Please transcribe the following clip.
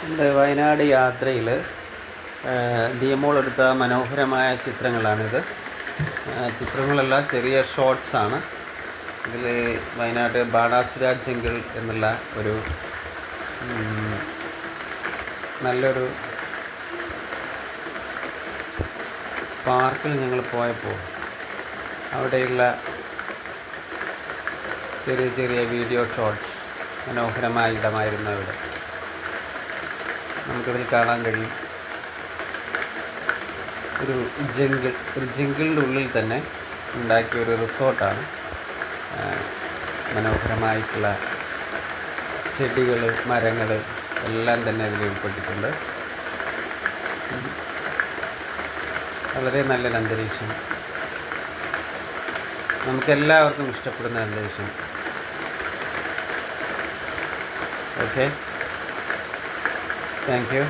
നമ്മുടെ വയനാട് യാത്രയിൽ ദിയമോൾ എടുത്ത മനോഹരമായ ചിത്രങ്ങളാണിത്. ചിത്രങ്ങളെല്ലാം ചെറിയ ഷോർട്സാണ്. ഇതിൽ വയനാട് ബാണാസുര ജംഗിൾ എന്നുള്ള ഒരു നല്ലൊരു പാർക്കിൽ ഞങ്ങൾ പോയപ്പോൾ അവിടെയുള്ള ചെറിയ ചെറിയ വീഡിയോ ഷോർട്സ്, മനോഹരമായ ഇടമായിരുന്നു അവിടെ. നമുക്കതിൽ കാണാൻ കഴിയും ഒരു ജംഗിളിൻ്റെ ഉള്ളിൽ തന്നെ ഉണ്ടാക്കിയ ഒരു റിസോർട്ടാണ്. മനോഹരമായിട്ടുള്ള ചെടികൾ, മരങ്ങൾ എല്ലാം തന്നെ അതിൽ ഉൾപ്പെട്ടിട്ടുണ്ട്. വളരെ നല്ലൊരു അന്തരീക്ഷം, നമുക്കെല്ലാവർക്കും ഇഷ്ടപ്പെടുന്ന അന്തരീക്ഷം. Okay, thank you.